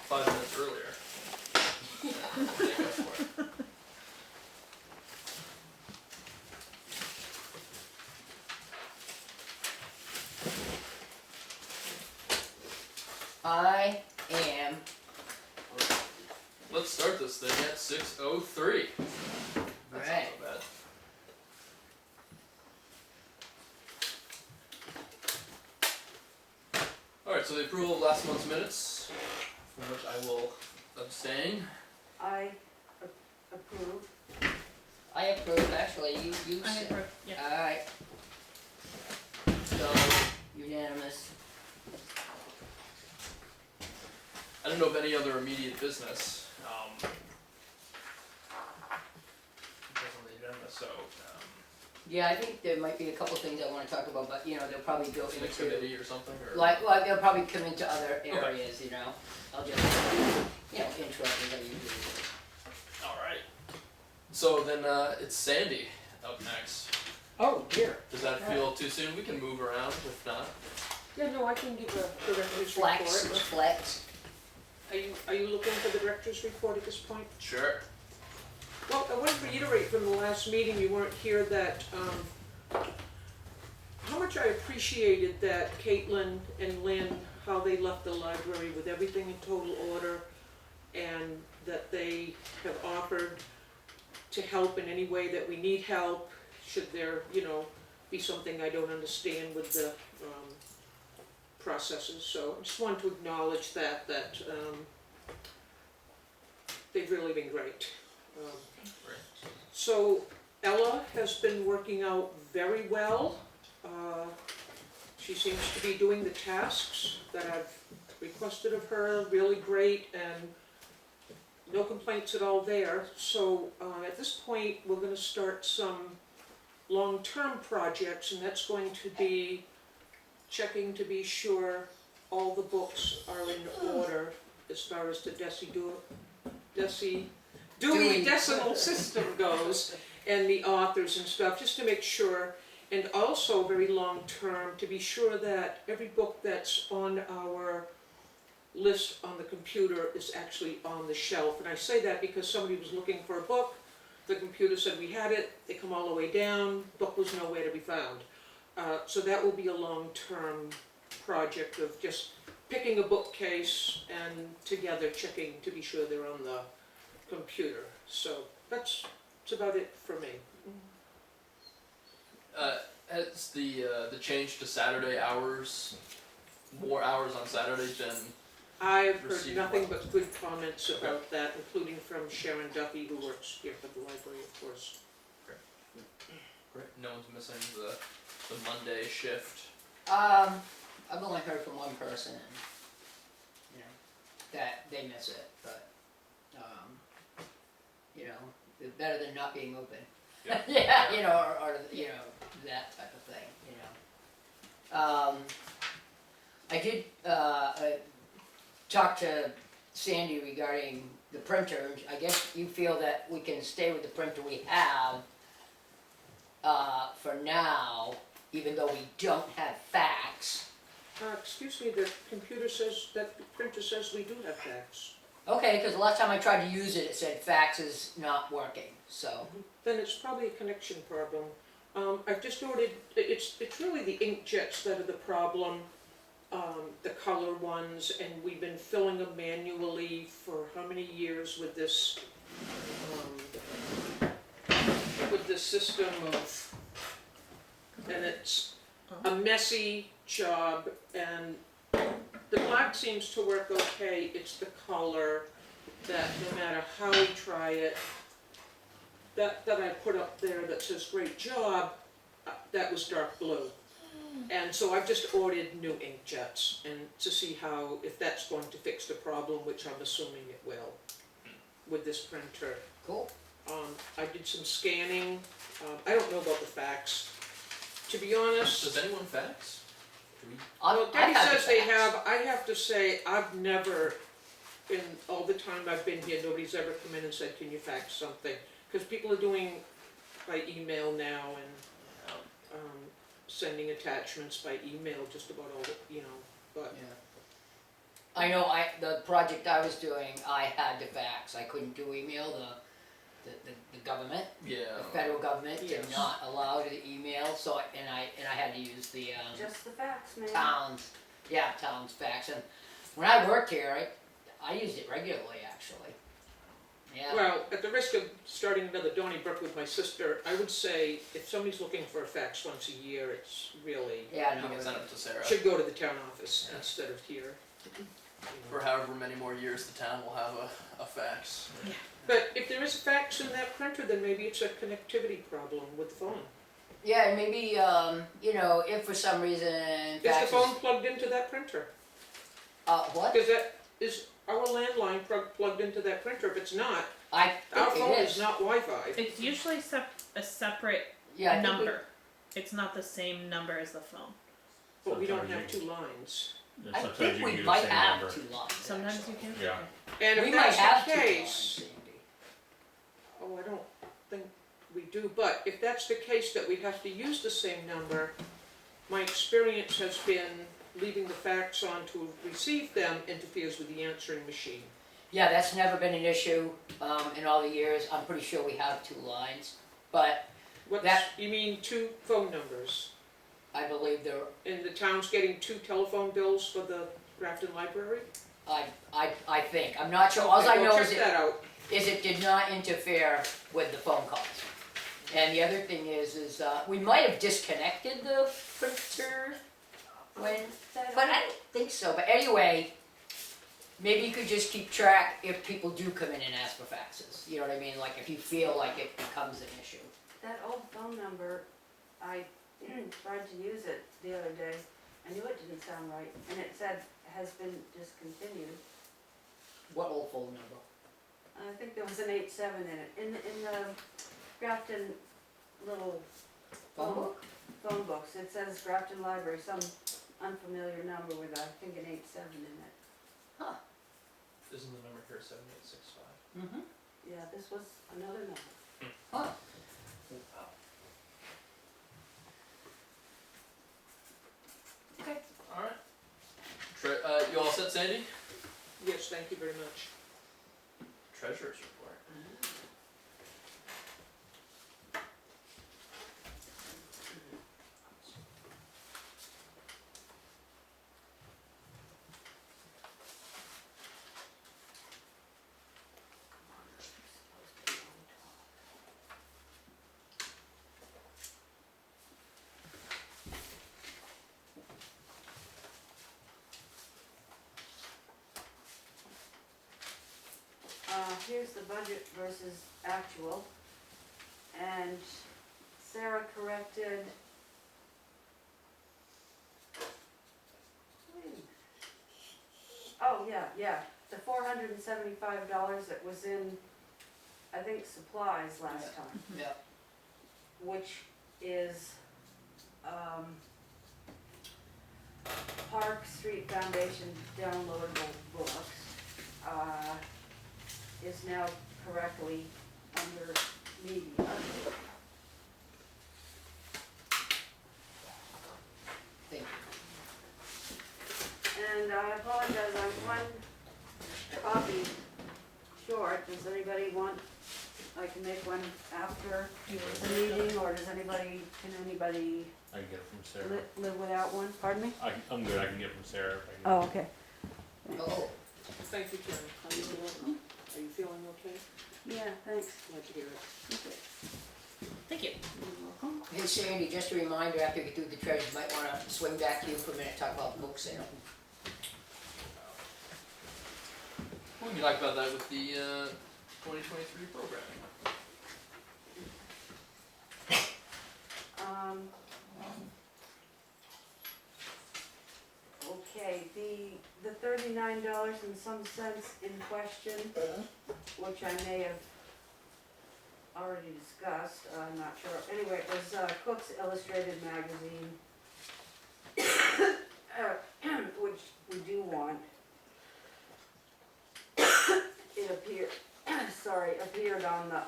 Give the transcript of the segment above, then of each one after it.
5 minutes earlier. Make up for it. I am. Let's start this thing at 6:03. That's Right. not bad. Alright, so the approval of last month's minutes, from which I will abstain. I approve. I approve, actually, you I said. approve, yeah. Alright. So, unanimous. I don't know of any other immediate business. That's on the agenda, so, Yeah, I think there might be a couple things I wanna talk about, but, you know, they'll probably go in a into, committee or something, or? like, they'll probably come into other areas, you know? I'll just, you know, interrupt as I usually do. Alright. So then, it's Sandy up next. Oh, dear. Does that feel too soon? We can move around if not. Yeah, no, I can give a director's Flex, report. flex. Are you looking for the director's report at this point? Sure. Well, I want to reiterate from the last meeting, you weren't here, that, how much I appreciated that Caitlin and Lynn, how they left the library with everything in total order, and that they have offered to help in any way that we need help, should there, you know, be something I don't understand with the, processes. So I just wanted to acknowledge that, they've really been great. Great. So Ella has been working out very well. She seems to be doing the tasks that I've requested of her, really great, and no complaints at all there. So at this point, we're going to start some long-term projects, and that's going to be checking to be sure all the books are in order as far as the Dewey Decimal System goes, and the authors and stuff, just to make sure, and also very long term, to be sure that every book that's on our list on the computer is actually on the shelf. And I say that because somebody was looking for a book, the computer said we had it, they come all the way down, book was nowhere to be found. So that will be a long-term project of just picking a bookcase and together checking to be sure they're on the computer. So that's about it for me. Has the change to Saturday hours, more hours on Saturday been? I've heard Received nothing well. but good comments about that, including from Sharon Duffy, who works here at the library, of course. Great. No one's missing the Monday shift. I've only heard from one person, and, you know, that they miss it, but, you know, it's better than not being open. Yeah. Yeah, you know, or, you know, that type of thing, you know. I did, talk to Sandy regarding the printer. I guess you feel that we can stay with the printer we have, for now, even though we don't have fax. Excuse me, the computer says, that the printer says we do have fax. Okay, because the last time I tried to use it, it said fax is not working, so. Then it's probably a connection problem. I've just ordered, it's really the inkjets that are the problem, the color ones, and we've been filling them manually for how many years with this system of, and it's a messy job, and the black seems to work okay. It's the color that no matter how we try it, that I put up there that says great job, that was dark blue. And so I've just ordered new inkjets, and to see how, if that's going to fix the problem, which I'm assuming it will, with this printer. Cool. I did some scanning. I don't know about the fax. To be honest, Does anyone fax? Do we? well, Debbie I've had says the they fax. have. I have to say, I've never, in all the time I've been here, nobody's ever come in and said, can you fax something? Because people are doing by email now, and sending attachments by email, just about all, you know, but. Yeah. I know the project I was doing, I had to fax, I couldn't do email, the government, Yeah. the federal government did Yes. not allow the email, so, and I had to use the, Just the facts, man. towns fax, and when I worked here, I used it regularly, actually. Yeah, Well, at the risk of starting another Donnybrook with my sister, I would say if somebody's looking for a fax once a year, it's really, yeah, You no, can send it to Sarah. should go to the town office Yeah. instead of here. For however many more years the town will have a fax. But if there is a fax in that printer, then maybe it's a connectivity problem with the phone. yeah, and maybe, you know, if for some reason Is the faxes, phone plugged into that printer? what? Because that is our landline plugged into that printer. If it's not, I our think phone it is is. not Wi-Fi. It's usually a separate Yeah, I think we- number. It's not the same number as the phone. But we don't Sometimes have you- two lines. I Sometimes think you we can use the might same have number. 2 lines. Sometimes actually. you can. Yeah. And We if might that's have the 2 lines, case, Sandy. oh, I don't think we do, but if that's the case that we have to use the same number, my experience has been leaving the fax on to receive them interferes with the answering machine. Yeah, that's never been an issue in all the years. I'm pretty sure we have 2 lines, but What's, That- you mean 2 phone numbers? I believe there. And the town's getting 2 telephone bills for the Grafton Library? I think. I'm not sure. All Okay, I well, know check that out. is it did not interfere with the phone calls. And the other thing is we might have disconnected the printer when, but I don't think so. But anyway, maybe you could just keep track if people do come in and ask for faxes. You know what I mean? Like if you feel like it becomes an issue. That old phone number, I tried to use it the other day. I knew it didn't sound right, and it said has been discontinued. What old phone number? I think there was an 87 in it, in the Grafton little Phone book? phone books. It says Grafton Library, some unfamiliar number with, I think, an 87 in it. Isn't the number here 7865? Mm-hmm. Yeah, this was another number. Huh. Okay. Alright. You all set, Sandy? Yes, thank you very much. Treasurer's report. Here's the budget versus actual, and Sarah corrected. Oh, yeah, the $475 that was in, I think, supplies last time, Yeah. which is, Park Street Foundation downloadable books, is now correctly under media. Thank you. And I apologize, I'm one copy short. Does anybody want, I can make one after the meeting, or does anybody, can anybody I can get it from Sarah. live without one? Pardon me? I'm good, I can get it from Sarah. If I can. Oh, okay. Oh, Thank you, Karen. How are you doing? Are you feeling okay? Yeah, thanks. Glad to hear it. Thank you. You're welcome. hey Sandy, just a reminder, after you get through the treasure, you might wanna swing back to you for a minute, talk about the book sale. We can talk about that with the 2023 program. Okay, the $39 and some cents in question, which I may have already discussed, I'm not sure. Anyway, it was Cook's Illustrated Magazine, which we do want. It appeared on the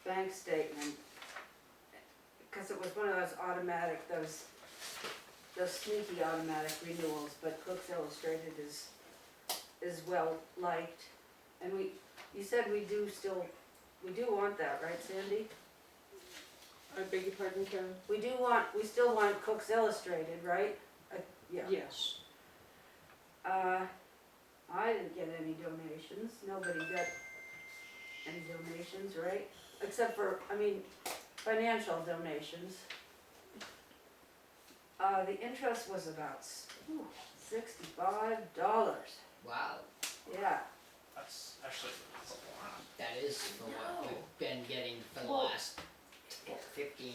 bank statement, because it was one of those automatic, those the sneaky automatic renewals, but Cook's Illustrated is well liked. And you said we do want that, right, Sandy? I beg your pardon, Karen? We still want Cook's Illustrated, right? Yeah. Yes. I didn't get any donations, nobody got any donations, right? Except for, financial donations. The interest was about $65, Wow, yeah. That's actually, that's a lot. that is for what we've been getting for the Well- last 10 or 15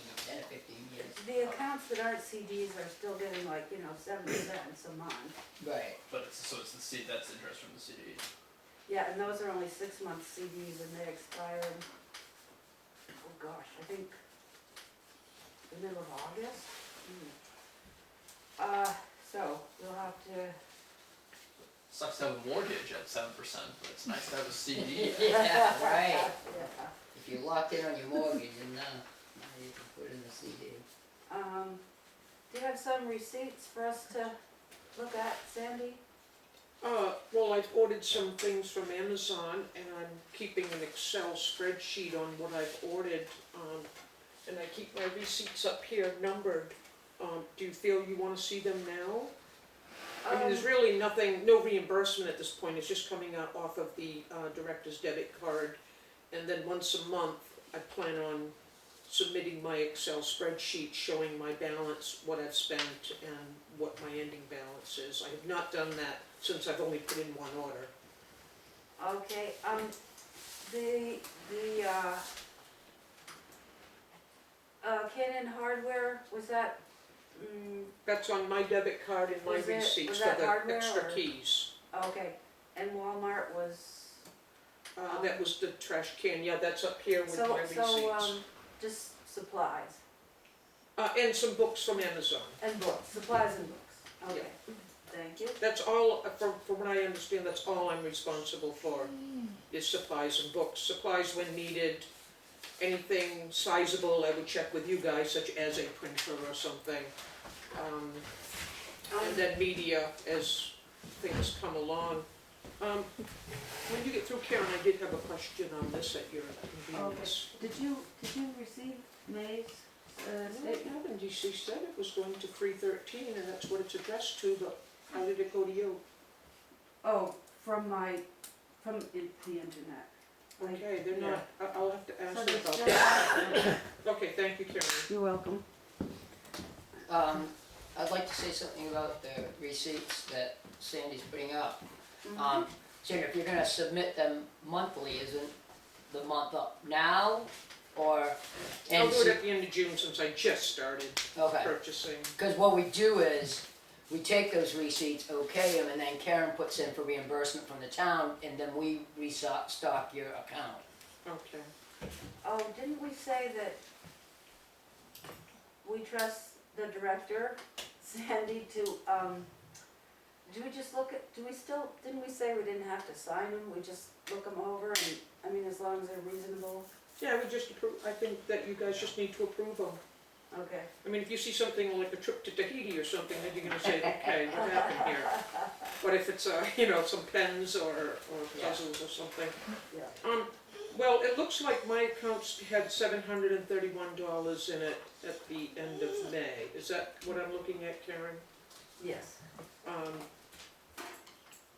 years. The accounts that aren't CDs are still getting 7 cents a month. Right. But it's that's interest from the CD. Yeah, and those are only 6-month CDs and they expire in, oh gosh, I think the middle of August? So we'll have to, Sucks to have a mortgage at 7%, but it's nice to have a CD. Yeah, right. yeah. If you're locked in on your mortgage, and now you can put in the CD. Do you have some receipts for us to look at, Sandy? Well, I've ordered some things from Amazon, and I'm keeping an Excel spreadsheet on what I've ordered, and I keep my receipts up here numbered. Do you feel you wanna see them now? I mean, there's really nothing, no reimbursement at this point, it's just coming out off of the director's debit card. And then once a month, I plan on submitting my Excel spreadsheet showing my balance, what I've spent, and what my ending balance is. I have not done that since I've only put in one order. Okay, Canon Hardware, was that, That's on my debit card and my Was it- receipts was for that the hardware extra or- keys. okay, and Walmart was, That was the trash can, yeah, that's up here with so, my receipts. just supplies And some books from Amazon. and books, supplies and books, okay, thank you. That's all, from what I understand, that's all I'm responsible for, is supplies and books. Supplies when needed, anything sizable I would check with you guys, such as a printer or something. And then media as things come along. When you get through, Karen, I did have a question on this at your convenience. Did you receive May's, No, I statement? haven't. She said it was going to 313, and that's what it's addressed to, but how did it go to you? Oh, from the internet. Okay, they're Yeah. not, I'll have to ask So them it's about just- that. Okay, thank you, Karen. You're welcome. I'd like to say something about the receipts that Sandy's putting up. Mm-hmm. Sandra, if you're gonna submit them monthly, isn't the month up now, or? I'll and do it at the end of June since I just started Okay, purchasing. because what we do is, we take those receipts, okay them, and then Karen puts in for reimbursement from the town, and then we restock your account. Okay. Oh, didn't we say that we trust the director, Sandy, to, didn't we say we didn't have to sign them, we just look them over and, as long as they're reasonable? Yeah, we just approve, I think that you guys just need to approve them. Okay. I mean, if you see something like a trip to Tahiti or something, then you're gonna say, okay, what happened here? But if it's, some pens or puzzles or something. Yeah. Well, it looks like my accounts had $731 in it at the end of May. Is that what I'm looking at, Karen? Yes.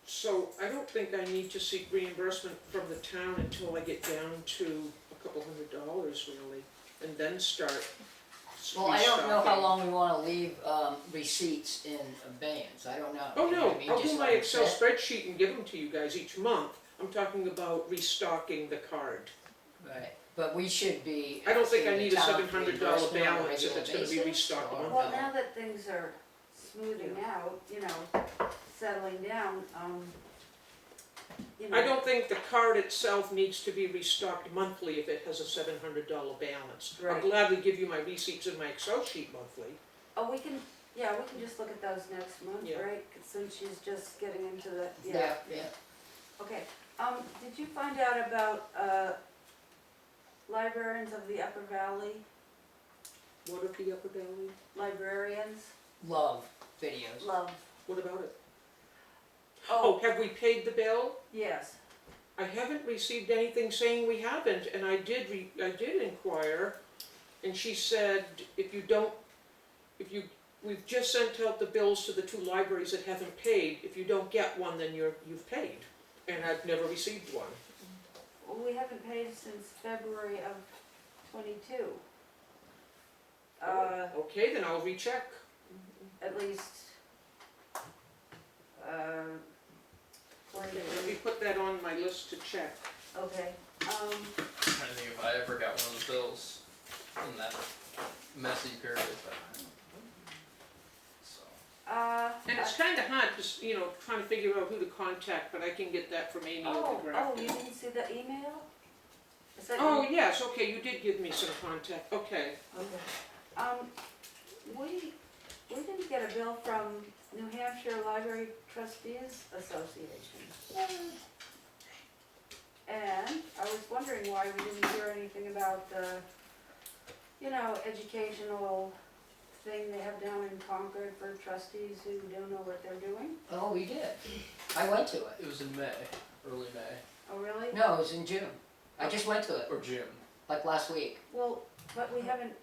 So I don't think I need to seek reimbursement from the town until I get down to a couple $100 really, and then start Well, I don't know how restocking. long we wanna leave, receipts in abeyance, I don't know. Oh, You know no, what I mean? I'll Just do my let 'em Excel sit. spreadsheet and give them to you guys each month. I'm talking about restocking the card. Right, but we should be. I don't think I asking the need a town for $700 reimbursement on a balance if regular it's gonna be basis, restocked or monthly. Well, no? now that things are smoothing out, settling down, I don't think the card itself needs to be restocked monthly if it has a $700 balance. I'll Right. gladly give you my receipts and my Excel sheet monthly. Oh, we can just look at those next month, Yeah. right? 'Cause since she's just getting into the, Yeah, yeah. Okay, did you find out about, librarians of the Upper Valley? What of the Upper Valley? Librarians? Love, videos. love. What about it? Oh, Oh, have we paid the bill? yes, I haven't received anything saying we haven't, and I did inquire, and she said, we've just sent out the bills to the 2 libraries that haven't paid. If you don't get one, then you've paid. And I've never received one. well, we haven't paid since February of 22. Okay, then I'll recheck. At least, Let me put that on my list to check. okay, I'm trying to think if I ever got one of the bills in that messy period, but. So. And it's kind of hard, just, trying to figure out who to contact, but I can get that from Amy over oh, Grafton. you didn't see the email? Is that Oh, yes, okay, you did give me some contact, okay. Okay. We didn't get a bill from New Hampshire Library Trustees Association. And I was wondering why we didn't hear anything about the, educational thing they have down in Concord for trustees who don't know what they're doing. Oh, we did. I went to it. It was in May, early May, Oh, really? No, it was in June. I just went to it, or June. like last week. Well, but we haven't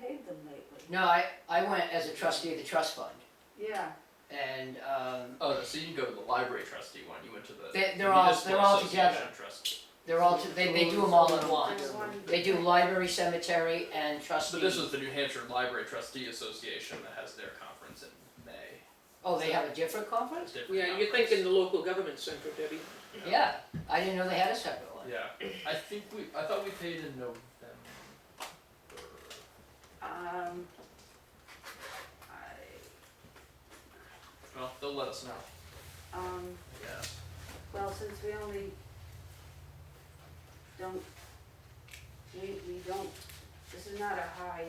paid them lately. No, I went as a trustee of the trust fund. Yeah, And, Oh, no, so you didn't go to the library trustee one, you went to the They're all municipal together. association trustee. they do them all at once. there's one. They do library, cemetery, and trustee. But this was the New Hampshire Library Trustee Association that has their conference in May. Oh, they have a different conference? It's a different Yeah, you're conference. thinking the local government center, Debbie. Yeah, I didn't know they had a separate one. Yeah, I thought we paid in November. Well, they'll let us know. Yeah. Well, since we only don't, we don't, this is not a high,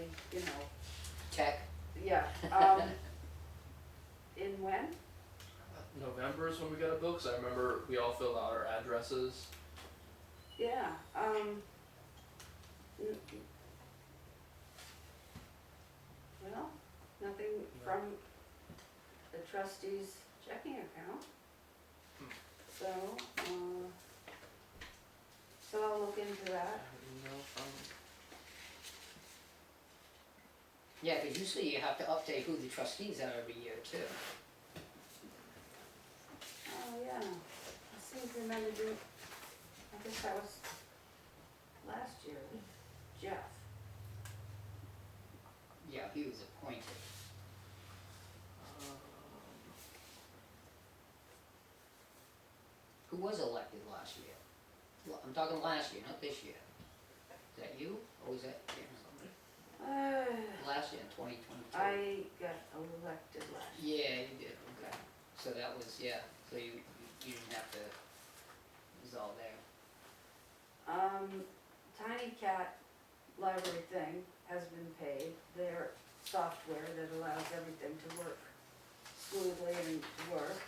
Tech. yeah, in when? November is when we got a bill, because I remember we all filled out our addresses. Yeah, well, nothing from the trustees' checking account. So, so I'll look into that. Email from. Yeah, because usually you have to update who the trustees are every year too. Oh, yeah, I seem to remember doing, I guess that was last year with Jeff. Yeah, he was appointed. Who was elected last year? I'm talking last year, not this year. Is that you, or was that somebody? Last year, 2022. I got elected last year. Yeah, you did, okay. So that was, yeah, so you didn't have to, it was all there. Tiny Cat library thing has been paid, their software that allows everything to work smoothly and to work.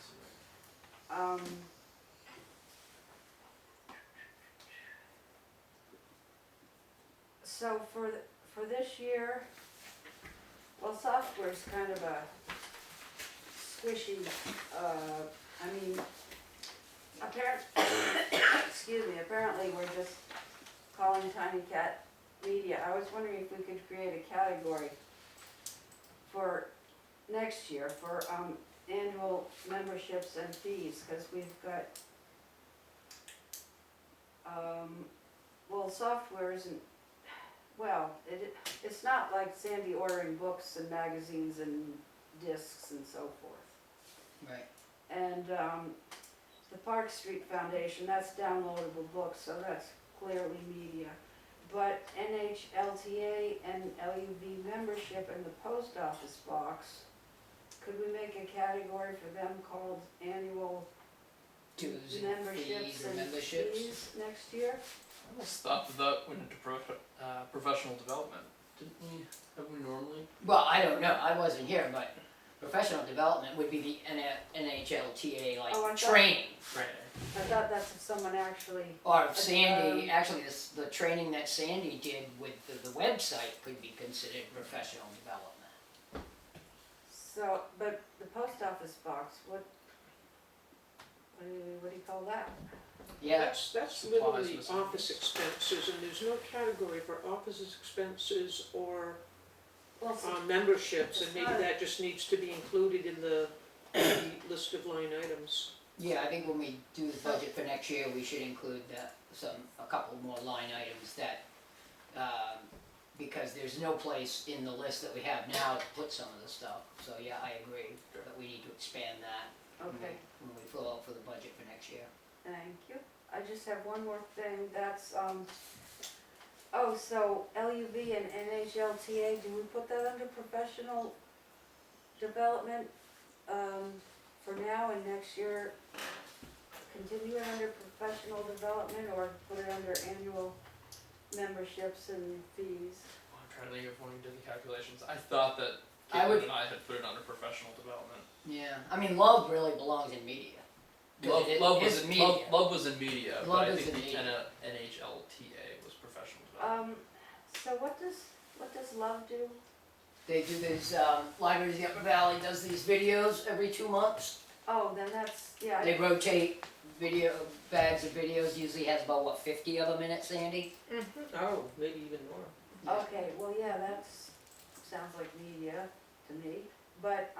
So for this year, well, software's kind of a squishy, apparently we're just calling Tiny Cat Media. I was wondering if we could create a category for next year for annual memberships and fees, because we've got, well, software isn't, well, it's not like Sandy ordering books and magazines and discs and so forth. Right. And the Park Street Foundation, that's downloadable books, so that's clearly media. But NHLTA and LUV membership in the post office box, could we make a category for them called annual Dues and memberships fees or and memberships? fees next year? I almost thought that went into professional development. Have we normally? Well, I don't know, I wasn't here, but professional development would be the NHLTA, like, Oh, I thought- training. Right. I thought that's if someone actually, Or if Sandy, actually, the training that Sandy did with the website could be considered professional development. so So, but the post office box, what do you call that? Yeah, That's Supplies, literally miscellaneous. office expenses, and there's no category for office expenses or Well, so- memberships, and It's maybe not- that just needs to be included in the list of line items. yeah, I think when we do the budget for next year, we should include that, a couple more line items that, because there's no place in the list that we have now to put some of the stuff. So, yeah, I agree that we need to expand that okay, when we fill out for the budget for next year. thank you. I just have one more thing, that's, oh, so LUV and NHLTA, do we put that under professional development, for now and next year? Continue it under professional development or put it under annual memberships and fees? I'm trying to think of when we did the calculations. I thought that I would- Caitlin and I had put it under professional development. Yeah, I mean, love really belongs in media. 'Cause it Love is was in media. Love was in media, Love but I is think in the media. NHLTA was professional development. So what does Love do? They do these, Libraries of the Upper Valley does these videos every 2 months. Oh, then that's, yeah, They rotate bags of videos, usually has about, what, 50 of them in it, Sandy? Oh, maybe even more. okay, well, yeah, that's, sounds like media to me, but,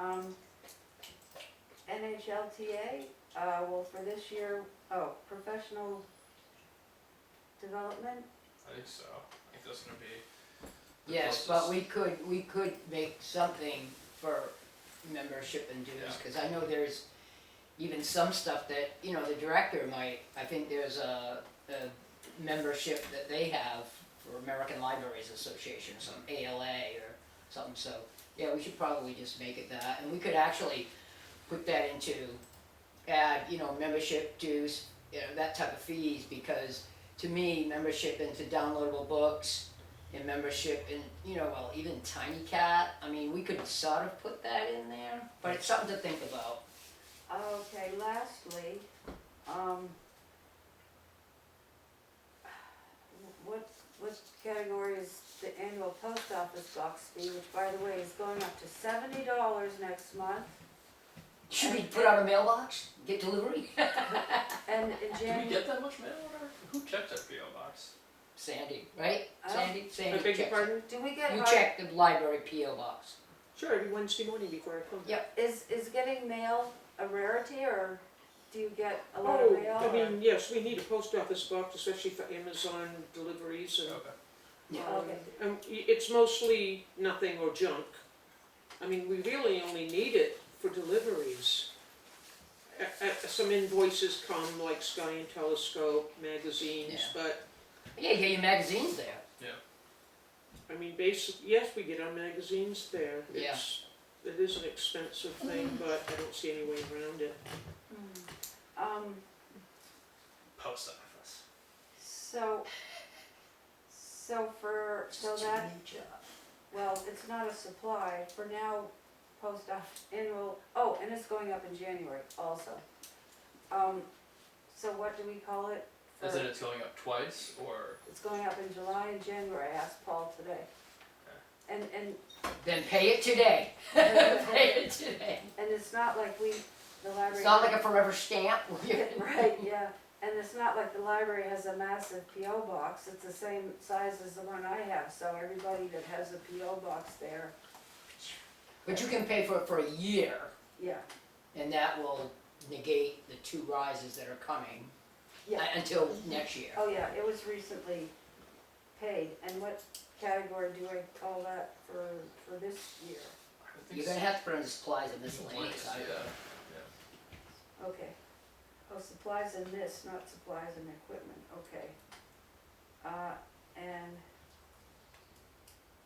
NHLTA, well, for this year, oh, professional development, I think so. I think that's gonna be. the Yes, but closest. we could make something for membership and dues, Yeah. cause I know there's even some stuff that, you know, the director might, I think there's a membership that they have for American Libraries Association, or some ALA or something, so, yeah, we should probably just make it that, and we could actually put that into, add, you know, membership dues, you know, that type of fees, because to me, membership into downloadable books, and membership in, you know, well, even Tiny Cat, I mean, we could sort of put that in there, but it's something to think about. okay, lastly, what category is the annual post office box fee, which by the way is going up to $70 next month, Should we put out a mailbox, get delivery? and in Do we January. get that much mail order? Who checked our PO box? Sandy, right? Oh. Sandy I Sandy beg your checks it. pardon? Do we get You hard, check the library P.O. box. Sure, every Wednesday morning before I come. Yep. is getting mail a rarity, or do you get a lot of Oh, mail? I or- mean, yes, we need a post office box, especially for Amazon deliveries and. Okay. Yeah. Okay. It's mostly nothing or junk. I mean, we really only need it for deliveries. Some invoices come, like Sky and Telescope, magazines, Yeah. but, Yeah, you get your magazines there. I mean, yes, we get our magazines there. Yeah. It is an expensive thing, but I don't see any way around it. Post office. So It's a that, new job. well, it's not a supply, for now, post office annual, oh, and it's going up in January also. So what do we call it? As For- in it's going up twice, or It's going up in July and January, I asked Paul today. And, Then pay it today. Pay it today. and it's not like the library. It's not like a forever stamp. Right, yeah, and it's not like the library has a massive PO box, it's the same size as the one I have, so everybody that has a PO box there, But you can pay for it for a year, yeah, and that will negate the 2 rises that are coming yeah. until next year. Oh, yeah, it was recently paid, and what category do I call that for this year? I think You're gonna have to put in supplies and miscellaneous. supplies, yeah. Okay, oh, supplies and this, not supplies and equipment, okay. And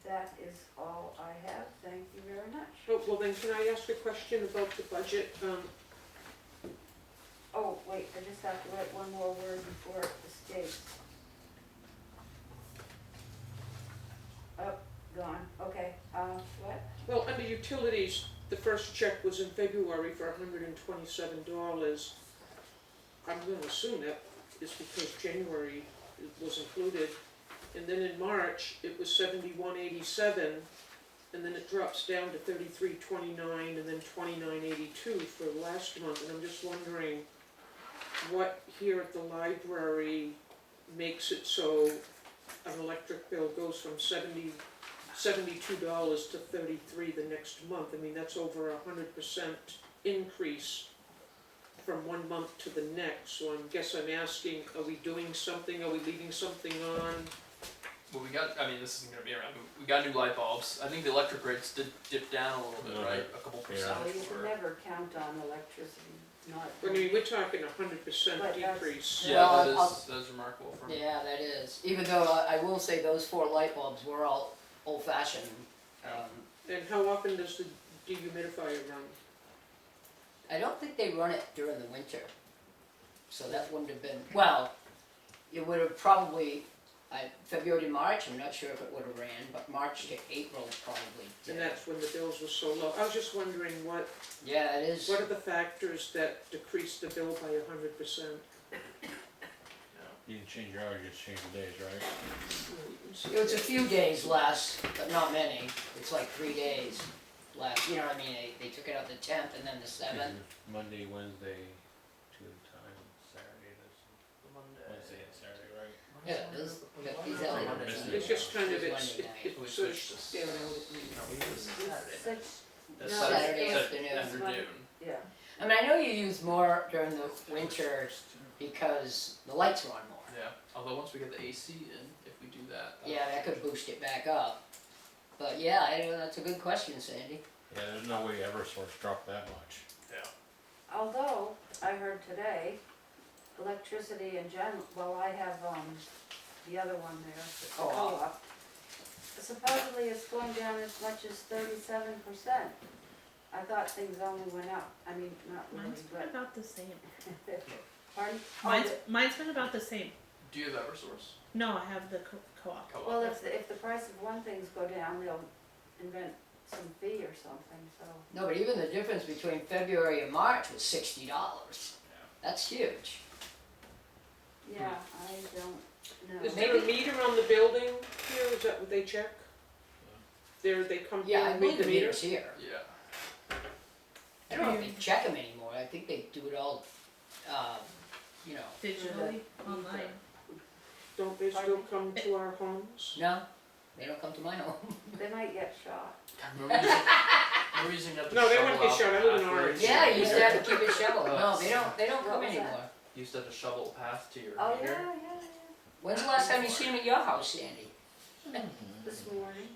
that is all I have, thank you very much. Oh, well then, can I ask a question about the budget? Oh, wait, I just have to write one more word before it escapes. Oh, gone, okay, what? Well, under utilities, the first check was in February for $127. I'm gonna assume that is because January was included. And then in March, it was $71.87. and then it drops down to 33.29, and then 29.82 for last month, and I'm just wondering what here at the library makes it so an electric bill goes from $72 to 33 the next month. I mean, that's over 100% increase from one month to the next, so I guess I'm asking, are we doing something, are we leaving something on? Well, I mean, this isn't gonna be around, but we got new light bulbs. I think the electric rates did dip down a little bit, Yeah. right? A couple percent. Well, you can or- never count on electricity, not. I mean, we're talking 100% But that's- decrease. Yeah, Well, that is remarkable from. Yeah, that is, even though I will say those 4 light bulbs were all old fashioned. And how often does the dehumidifier run? I don't think they run it during the winter, so that wouldn't have been, well, it would have probably, February to March, I'm not sure if it would have ran, but March to April probably And did. that's when the bills were so low. I was just wondering Yeah, it is, what are the factors that decrease the bill by 100%? You can change your hours, you just change the days, right? it was a few days less, but not many, it's like 3 days less, you know what I mean, they took it out the 10th and then the 7th. Monday, Wednesday, 2 times, Saturday, that's Wednesday and Saturday, right? Yeah, those, these Monday. elements. It's just kind of, Monday it's night. We sort of switched this. staring out at me. No, we did this Saturday. Six, That's no, Saturday it's- afternoon. Afternoon. yeah, I mean, I know you use more during the winter because the lights are on more. Yeah, although once we get the AC in, if we do that. Yeah, that could boost it back up. But yeah, that's a good question, Sandy. Yeah, there's no way Eversource dropped that much. Yeah. although I heard today, electricity in general, well, I have, the other one there, the Co-op. co-op. Supposedly it's going down as much as 37%. I thought things only went up, I mean, not really, Mine's been but, about the same. pardon? Oh, Mine's been about the same. Do you have Eversource? No, I have the co-op. Co-op? Well, if the price of one thing's go down, they'll invent some fee or something, so. No, but even the difference between February and March was $60. That's huge. Yeah, I don't know. Is there a meter on the building here? Is that what they check? They come here Yeah, I and believe read the the meter? meter's here. Yeah. I don't know if they check them anymore. I think they do it all, you know. Digitally, online. Don't they still come to our homes? No, they don't come to my home. They might get shot. We're using up the No, they shovel wouldn't get out shot. I live in pathway Orange. to Yeah, your you used to meter. have to keep it shoveled. No, they don't What come was that? anymore. You used to have to shovel a path to your Oh, meter. yeah. When's the last time you seen them at your house, Sandy? This morning.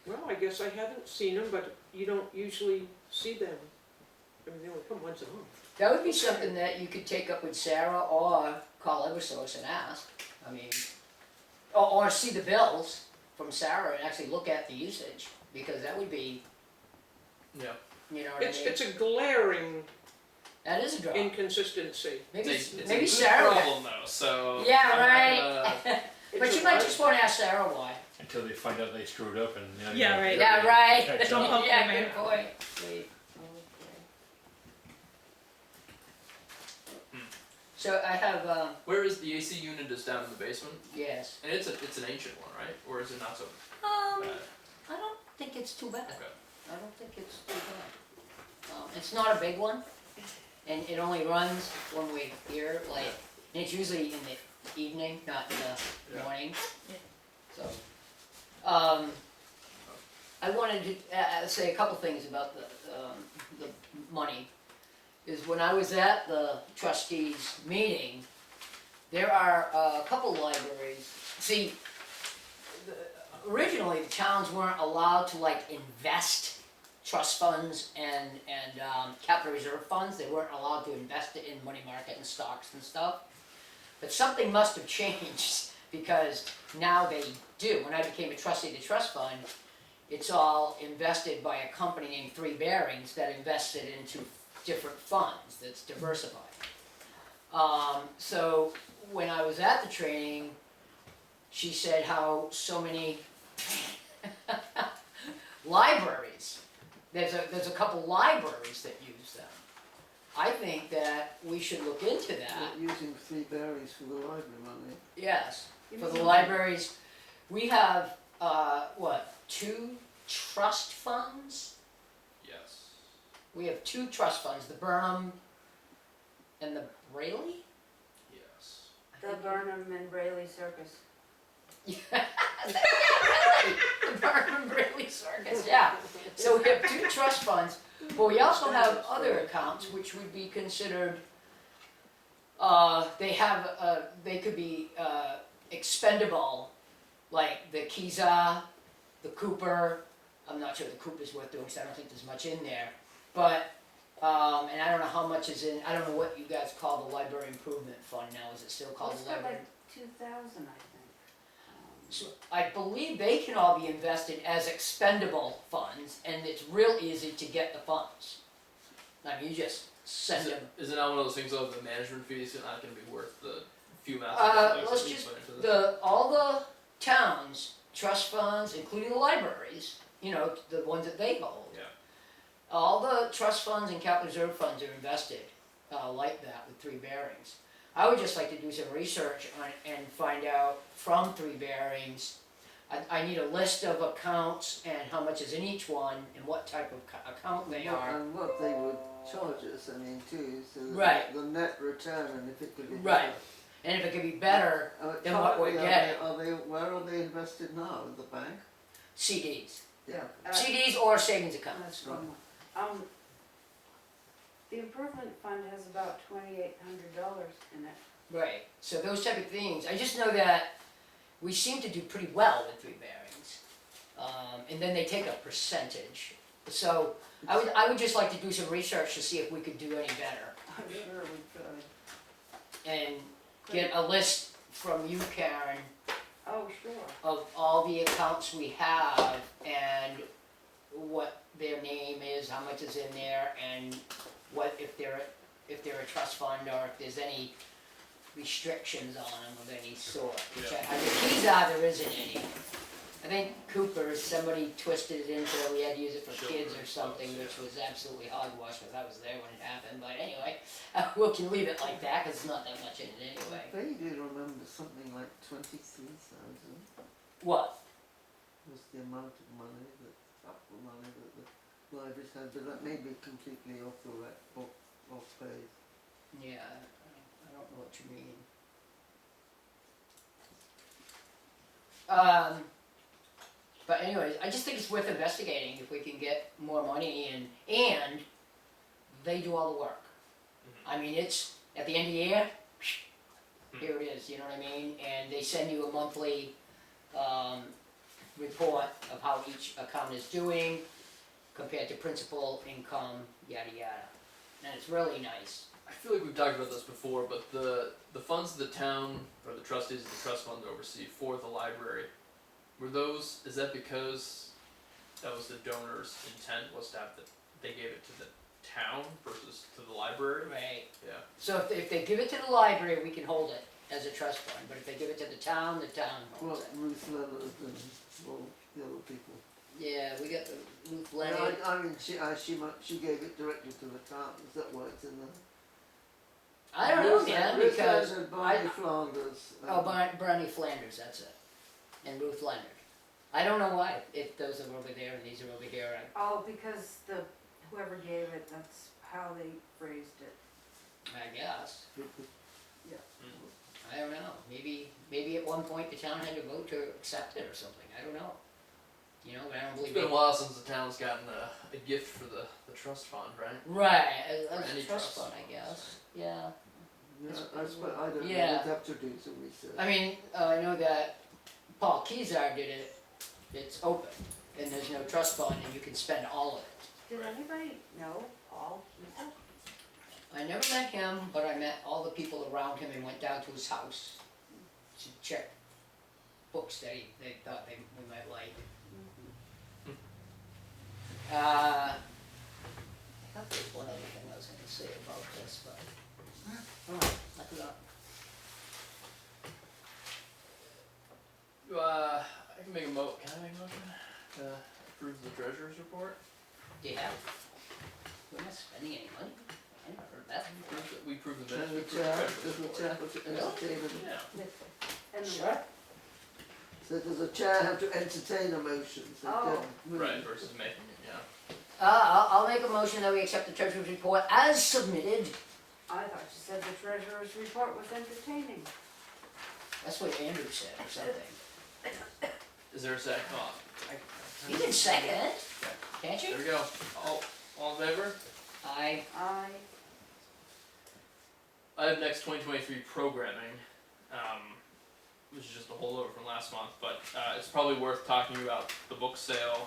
Well, I guess I haven't seen them, but you don't usually see them. I mean, they only come once a month. That would be something that you could take up with Sarah or call Eversource and ask. I mean, or see the bills from Sarah and actually look at the usage, because that would be, Yeah. you know what I mean? It's a glaring That is a draw. inconsistency. Maybe, It's a maybe good Sarah. problem though, so. Yeah, I'm not right. gonna- But It's you a might lot. just want to ask Sarah why. Until they find out they screwed up and. you know, Yeah, you right. Yeah, right. Catch Don't up. poke Yeah, the bear. good point. Okay. So I have, Where is the AC unit is down in the basement, yes. and it's an ancient one, right? Or is it not so Um, bad? I don't think it's too bad. Okay. I don't think it's too bad. It's not a big one, and it only runs when we're here, like, and it's usually in the evening, not in the Yeah. morning. Yeah. So, I wanted to say a couple things about the money. Is when I was at the trustees meeting, there are a couple libraries. See, originally the towns weren't allowed to like invest trust funds and capital reserve funds. They weren't allowed to invest it in money market and stocks and stuff. But something must have changed because now they do. When I became a trustee of the trust fund, it's all invested by a company named Three Bearings that invested into different funds that's diversified. So when I was at the training, she said how so many libraries, there's a couple libraries that use them. I think that we should look into that. They're using Three Berries for the library money. Yes, for the libraries, we have two trust funds? Yes. We have two trust funds, the Burnham and the Braley? Yes. The Burnham and Rayleigh Circus. Yeah, the Burnham and Braley Circus, yeah. So we have two trust funds, but we also have other accounts which would be considered, they could be, expendable, like the Kiza, the Cooper. I'm not sure the Cooper's worth doing, because I don't think there's much in there. But, and I don't know how much is in, I don't know what you guys call the library improvement fund now, is it still called It's the got library? like 2,000, I think. So I believe they can all be invested as expendable funds, and it's real easy to get the funds. I mean, you just send them. Is it not one of those things of the management fees are not gonna be worth the few amounts Let's that we just, put into this? all the towns, trust funds, including the libraries, you know, the ones that they hold. Yeah. All the trust funds and capital reserve funds are invested, like that with Three Bearings. I would just like to do some research on, and find out from Three Bearings. I need a list of accounts and how much is in each one and what type of account they are. And what they would charge us, I mean, too, so that Right. the net return and if it could be. Right. And if it could be better, than what we're getting. Where are they invested now, in the bank? CDs. Yeah. CDs or savings accounts. That's one more. The improvement fund has about $2,800 in it. Right, so those type of things, I just know that we seem to do pretty well with Three Bearings. And then they take a percentage. So I would just like to do some research to see if we could do any better. I'm sure we could. And get a list from you, Karen, Oh, sure. of all the accounts we have and what their name is, how much is in there, and what, if they're a trust fund, or if there's any restrictions on them of any sort. Which I think Kiza, there isn't any. I think Cooper's, somebody twisted it into, we had to use it for kids or something, which was absolutely hogwash, because I was there when it happened, but anyway, we can leave it like that, because it's not that much in it anyway. I vaguely remember something like 23,000 What? was the amount of money that, capital money that the libraries had, but that may be completely off the off base. Yeah, I don't know what you mean. But anyways, I just think it's worth investigating if we can get more money and they do all the work. I mean, it's, at the end of the year, here it is, you know what I mean? And they send you a monthly, report of how each account is doing compared to principal, income, yada yada. And it's really nice. I feel like we've talked about this before, but the funds the town or the trustees of the trust fund oversee for the library, is that because that was the donor's intent, was to have they gave it to the town versus to the library? Right. Yeah. So if they give it to the library, we can hold it as a trust fund, but if they give it to the town Well, holds it. Ruth Leonard and all the other people. Yeah, we got the Ruth No, Leonard. I mean, she gave it directly to the town, is that why it's in there? I don't know, Ruth man, Leonard, because, Barney Flanders. Bernie Flanders, that's it, and Ruth Leonard. I don't know why, if those are over there and these are over here, Oh, because whoever gave it, that's how they phrased it. I guess. Yeah. I don't know, maybe at one point the town had to vote to accept it or something, I don't know. You know, but I don't It's believe been a it. while since the town's gotten a gift for the trust fund, right? Right, Or as any a trust trust. fund, I guess, yeah. Yeah, I don't know, Yeah. we'd have to do some research. I mean, I know that Paul Kezar did it, it's open, and there's no trust fund, and you can spend all of it. Did anybody know Paul Keezer? I never met him, but I met all the people around him and went down to his house to check books that they thought we might like. I thought there was one other thing I was gonna say about this, but, oh, I forgot. I can make can I make a motion to approve the treasurer's report? Yeah. We're not spending any money, I never heard that. We approved the And minutes, the we approved chair, the treasurer's does the report. chair entertain it? Yeah. And the Sure. So So does the chair have to entertain a motion? So Oh. Right, versus making it, yeah. I'll make a motion that we accept the treasurer's report as submitted. I thought you said the treasurer's report was entertaining. That's what Andrew said or something. Is there a second? Oh, You can second it, can't there you? we go. All in favor? I, I have next 2023 programming, which is just a holdover from last month, but it's probably worth talking about the book sale,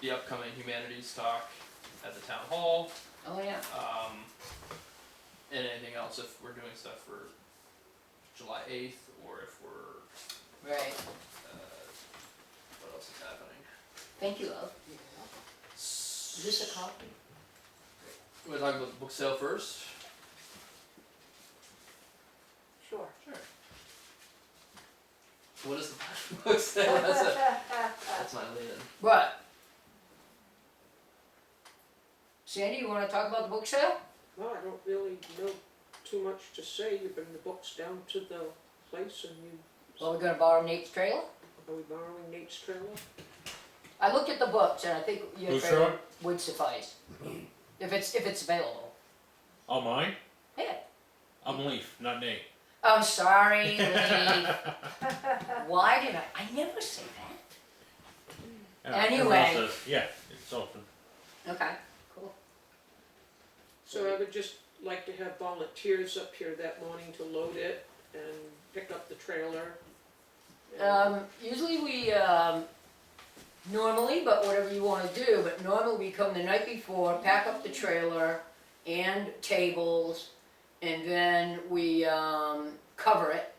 the upcoming humanities talk at the town hall, oh yeah. and anything else if we're doing stuff for July 8th, or if we're, Right, what else is happening? thank you, love. Is this a copy? We're talking about the book sale first? sure. Sure. What is the book sale? That's my lead in. What? Sandy, you wanna talk about the book sale? Well, I don't really know too much to say. You bring the books down to the place and you, Well, we're gonna borrow Nate's trailer? are we borrowing Nate's trailer? I looked at the books and I think your Who's trailer sure? would suffice. If it's available. Oh, mine? Yeah. I'm Leaf, not Nate. I'm sorry, Lee. Why did I never say that. Yeah, Anyway. everyone says, yeah, it's open. Okay, cool. So I would just like to have volunteers up here that morning to load it and pick up the trailer. Usually we, normally, but whatever you wanna do, but normally we come the night before, pack up the trailer and tables, and then we, cover it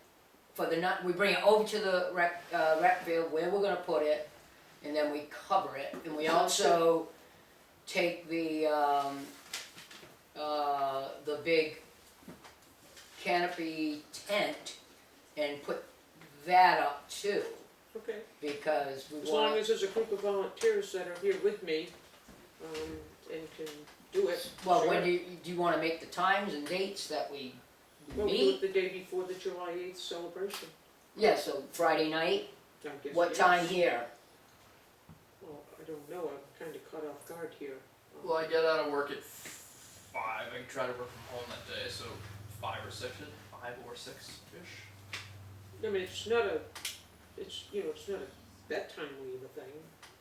for the night, we bring it over to the rec field where we're gonna put it, and then we cover it, and we also take the big canopy tent and put that up too, Okay, because we as long want, as there's a group of volunteers that are here with me, and can do it. well, sure. when do you wanna make the times and dates that we We'll do meet? it the day before the July 8th celebration, Yeah, so Friday night, I guess. what yes. time here? Well, I don't know, I'm kinda caught off guard here. Well, I get out of work at 5. I can try to work from home that day, so 5 or 6, 5 or 6-ish. I mean, it's not a, it's, you know, it's not a bedtime leave a thing.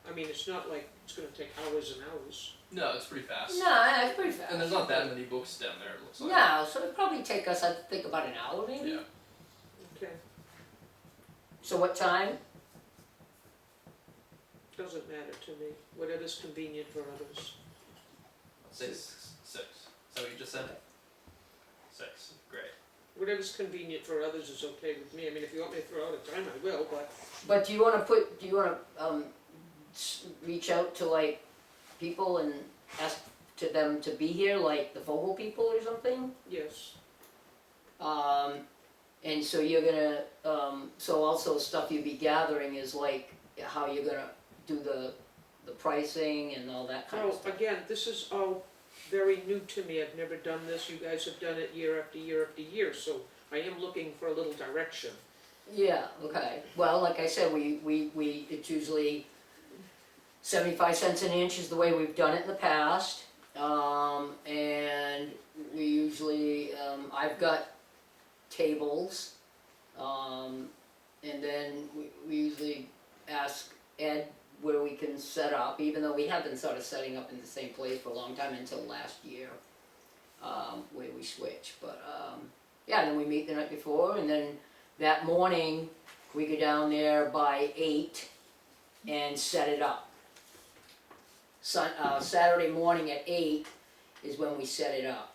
I mean, it's not like it's gonna take hours and hours. No, it's pretty fast. No, that's pretty fast. And there's not that many books down there, it looks like. No, so it'd probably take us, I think, about an hour maybe? Yeah. Okay, So what time? doesn't matter to me, whatever's convenient for others. Let's say 6. Is that what you just said? 6. Great. Whatever's convenient for others is okay with me. I mean, if you want me to throw out a time, I will, but But do you wanna reach out to like people and ask to them to be here, like the Vogel people or something? yes. And so you're gonna, so also stuff you'll be gathering is like how you're gonna do the pricing and all that kind of Well, stuff. again, this is all very new to me. I've never done this. You guys have done it year after year after year, so I am looking for a little direction. Yeah, okay, well, like I said, it's usually 75 cents an inch is the way we've done it in the past. And we usually, I've got tables, and then we usually ask Ed where we can set up, even though we have been sort of setting up in the same place for a long time until last year, where we switched, but, yeah, then we meet the night before, and then that morning, we go down there by 8 and set it up. Saturday morning at 8 is when we set it up.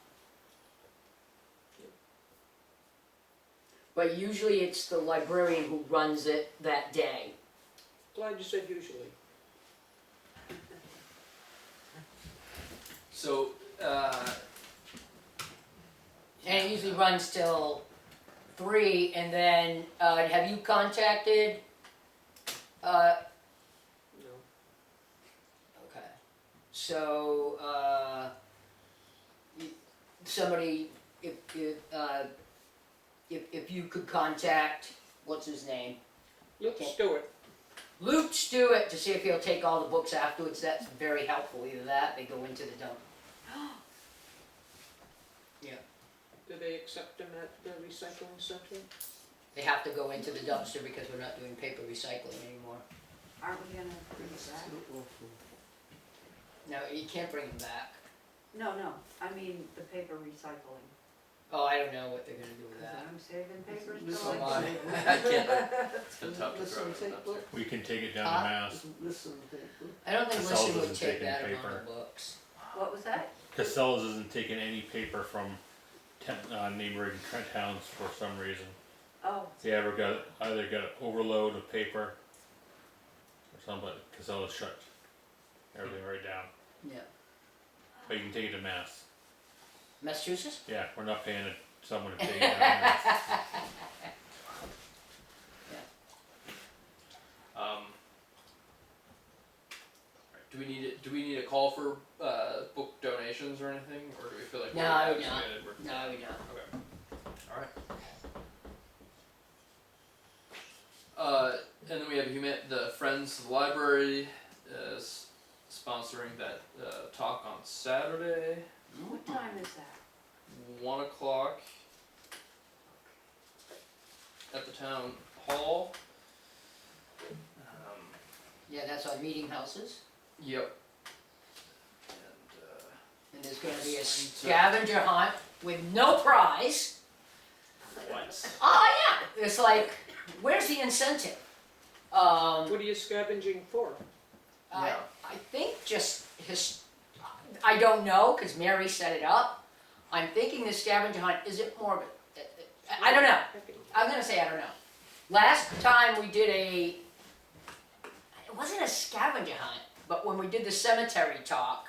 But usually it's the librarian who runs it that day. Glad you said usually. So, And it usually runs till 3, and then, have you contacted, No. okay, so, somebody, if you could contact, what's his name? Luke Stewart. Luke Stewart, to see if he'll take all the books afterwards, that's very helpful, either that, they go into the dump. Do they accept them at the recycling center? They have to go into the dumpster because we're not doing paper recycling anymore. Aren't we gonna bring it It's back? so awful. No, you can't bring them back. No, I mean the paper recycling. Oh, I don't know what they're gonna do with 'Cause that. I'm saving papers Listen, till Oh, I I can't, It's been tough to throw Listen, it in take that book. We can take it down Huh? to Mass. Listen, take book. I don't think Casellas Listen would isn't take taking that amount paper. of books. What was that? Casellas isn't taking any paper from neighboring towns for some reason. Oh, They either got an overload of paper or something, but Casellas shut everything right down. Yeah. But you can take it to Mass. Massachusetts? Yeah, we're not paying someone to take it down to Mass. Alright, do we need a call for book donations or anything, or do we feel like No, we're not. good? No, we don't. Okay. Alright. And then we have the Friends of the Library is sponsoring that talk on Saturday, what time is that? 1 o'clock at the town hall. Yeah, that's on Meeting Houses. Yep. And there's gonna be a scavenger hunt with no prize. What? Oh, yeah, it's like, where's the incentive? What are you scavenging for? I, Yeah. I think just I don't know, cause Mary set it up. I'm thinking the scavenger hunt, is it more of a, I don't know, I'm gonna say I don't know. Last time we did it wasn't a scavenger hunt, but when we did the cemetery talk,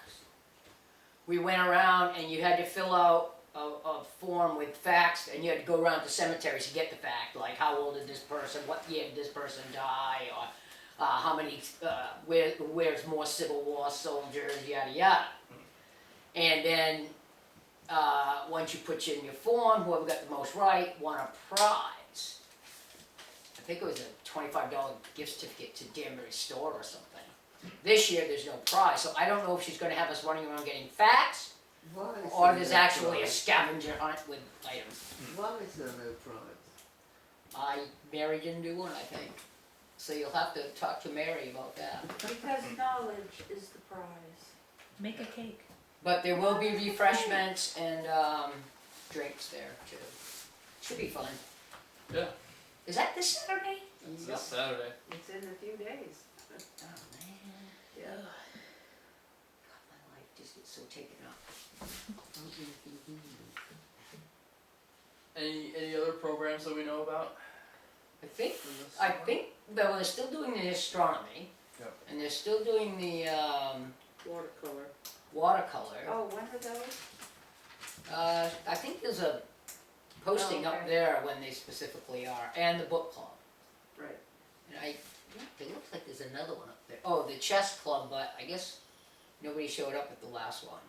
we went around and you had to fill out a form with facts, and you had to go around to cemeteries to get the fact, like how old is this person, what year did this person die, or how many, where's more Civil War soldiers, yada yada. And then, once you put in your form, whoever got the most right won a prize. I think it was a $25 gift certificate to Danbury store or something. This year, there's no prize, so I don't know if she's gonna have us running around getting facts, Why is or there there's no actually a prize? scavenger hunt with items. Why is there no prize? Mary didn't do one, I think. So you'll have to talk to Mary about that. Because knowledge is the prize. Make a cake. But there will be refreshments and drinks there too. Should be fun. Yeah. Is that this Saturday? It's this Saturday. It's in a few days. Oh man. Yeah. God, my life just gets so taken up. Any other programs that we know about? I think for this I summer? think that they're still doing the astronomy. Yep. And they're still doing the Watercolor. watercolor. Oh, when are those? I think there's a posting Oh, up okay. there when they specifically are, and the book club. Right. And it looks like there's another one up there. Oh, the chess club, but I guess nobody showed up at the last one.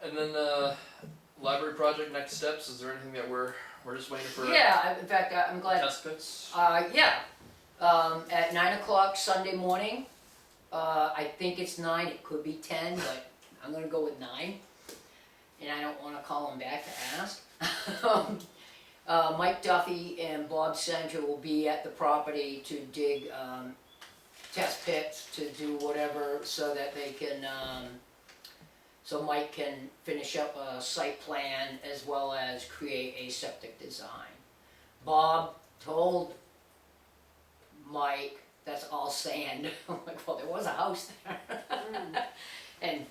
And then library project next steps. Is there anything that we're just waiting for? Yeah, in fact, I'm glad. Test pits. Yeah, at 9 o'clock Sunday morning. I think it's 9, it could be 10, but I'm gonna go with 9. And I don't wanna call them back to ask. Mike Duffy and Bob Sandra will be at the property to dig, test pits, to do whatever, so that they can, so Mike can finish up a site plan as well as create a septic design. Bob told Mike, that's all sand. I'm like, well, there was a house there. Mm.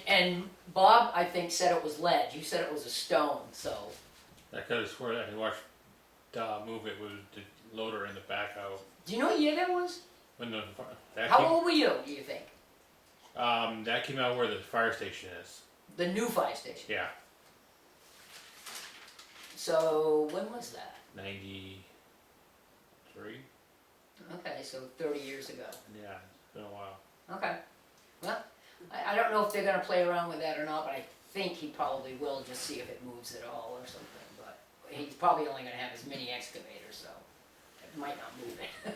And Bob, I think, said it was ledge. You said it was a stone, so. I could have sworn I watched move it with the loader in the backhoe. Do you know what year that was? When that How came, old were you, do you think? that came out where the fire station is. The new fire station. Yeah, So, when was that? 93. Okay, so 30 years ago. Yeah, it's been a while. Okay. Well, I don't know if they're gonna play around with that or not, but I think he probably will, just see if it moves at all or something, but he's probably only gonna have his mini excavator, so it might not move it.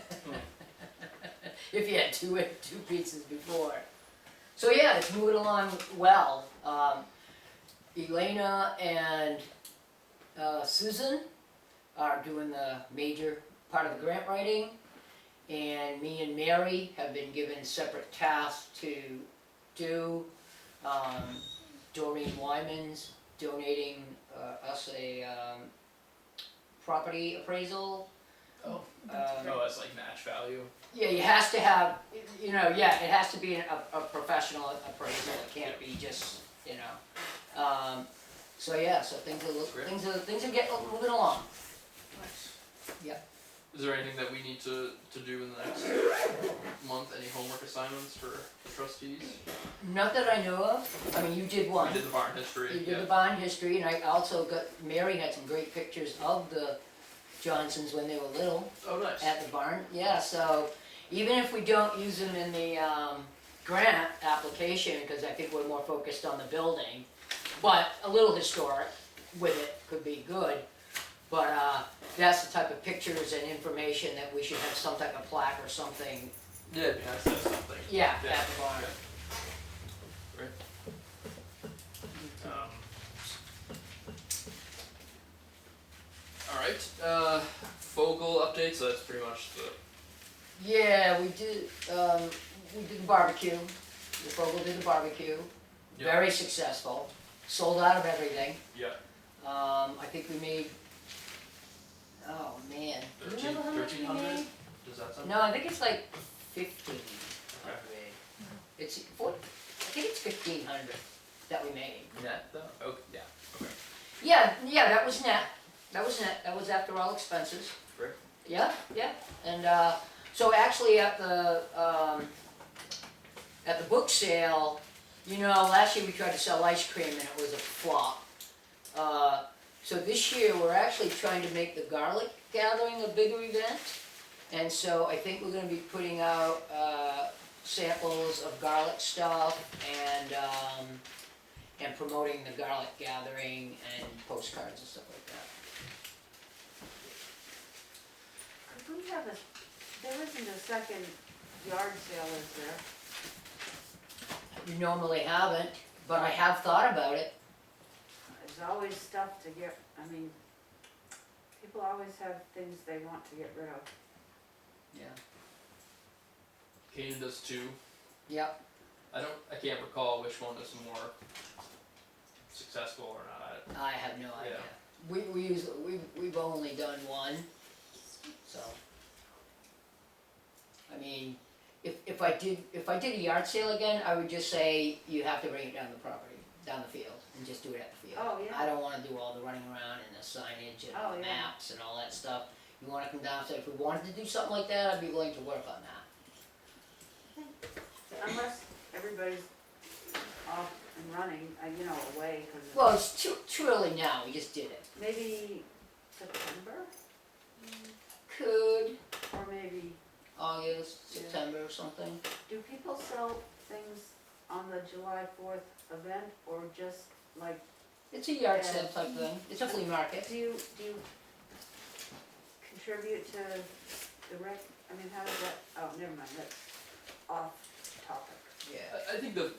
If you had two pieces before. So yeah, it's moving along well. Elena and Susan are doing the major part of the grant writing, and me and Mary have been given separate tasks to do. Doreen Wyman's donating us a property appraisal. Oh. Um, Oh, that's like match value. Yeah, it has to have, it has to be a professional appraisal, it can't be just, so yeah, so things are getting, moving along. Nice. Yeah. Is there anything that we need to do in the next month? Any homework assignments for the trustees? Not that I know of, I mean, you did one. We did the barn history. You did yeah. the bond history, and I also Mary had some great pictures of the Johnsons when they were little Oh, nice. at the barn, yeah, so even if we don't use them in the, grant application, because I think we're more focused on the building, but a little historic with it could be good. But that's the type of pictures and information that we should have some type of plaque or something, Yeah, it'd be nice to have something. yeah, at the barn. Great. All right. Focal updates. So that's pretty much the. Yeah, we did the barbecue, the Fogle did the barbecue, Yeah. very successful, sold out of everything. Yeah. I think we made, oh man, do you remember how much we 1300? made? Does that sound? No, I think it's like 15. Okay. It's I think it's 1,500 that we made. Net though. Oh, yeah. Okay. Yeah, that was net. That was net. That was after all expenses. Great. Yeah, and so actually at the book sale, last year we tried to sell ice cream and it was a flop. So this year we're actually trying to make the garlic gathering a bigger event, and so I think we're going to be putting out samples of garlic stuff and promoting the garlic gathering and postcards and stuff like that. Could we have there isn't a second yard sale, is there? We normally haven't, but I have thought about it. There's always stuff to get, people always have things they want to get rid of. Yeah. Canaan does too. Yep. I can't recall which one is more successful or not. I have no idea. We've only done one, so. I mean, if I did a yard sale again, I would just say you have to bring it down the property, down the field, and just do it at the field. Oh, yeah. I don't wanna do all the running around and the signage and Oh, the yeah. maps and all that stuff. You wanna come down, so if we wanted to do something like that, I'd be willing to work on that. Unless everybody's off and running, away, because Well, it's too early now, we just did it. maybe September, Could, or maybe, August, Yeah. September or something. do people sell things on the July 4th event, or just like, It's a yard Yeah. sale type thing, it's a flea market. do you contribute to the rec, how does that, oh, never mind, that's off topic. Yeah. I think the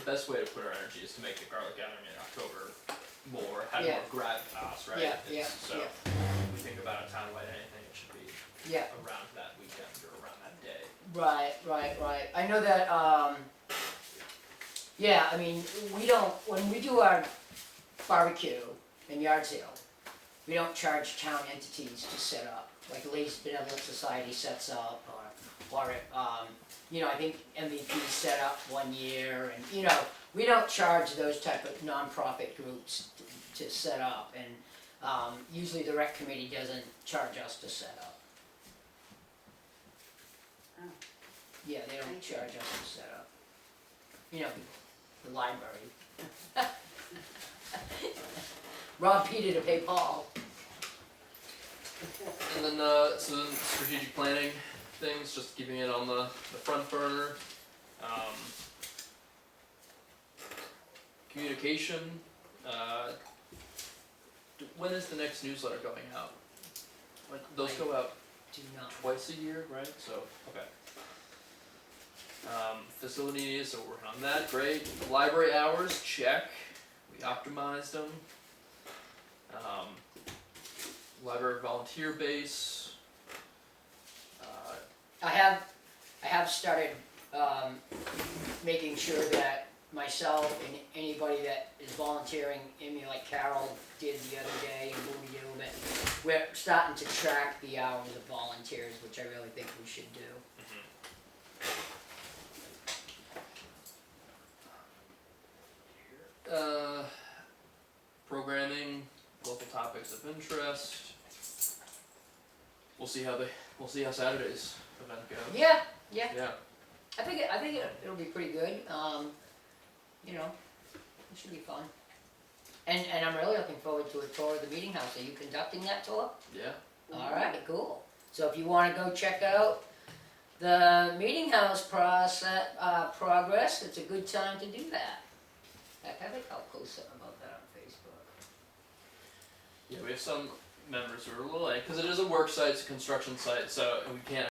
best way to put our energy is to make the garlic gathering in October have Yeah. more gravitas, right? Yeah, So yeah. when we think about a townwide anything, it should be Yeah, around that weekend or around that day. right. I know that, when we do our barbecue and yard sale, we don't charge town entities to set up, like the Ladies Benevolent Society sets up, or I think MVP set up one year, and, we don't charge those type of nonprofit groups to set up, and usually the rec committee doesn't charge us to set up. Oh. Yeah, they don't Thank you. charge us to set up. The library. Rob Peter to pay Paul. And then so then strategic planning things, just keeping it on the front burner. communication, when is the next newsletter going out? Like, those go out Do not. twice a year, right? So, okay. Facility needs, so we're working on that, great. Library hours, check, we optimized them. Library volunteer base. I have started, making sure that myself and anybody that is volunteering, like Carol did the other day and Boomy did a little bit, we're starting to track the hours of volunteers, which I really think we should do. Programming, local topics of interest. We'll see how Saturday's event goes. Yeah, Yeah. I think it'll be pretty good, you know, it should be fun. And I'm really looking forward to a tour of the meeting house. Are you conducting that tour? Yeah. Alright, cool. So if you wanna go check out the meeting house progress, it's a good time to do that. Heck, I think I'll post something about that on Facebook. Yeah, we have some members who are a little late, because it is a work site, it's a construction site, so we can't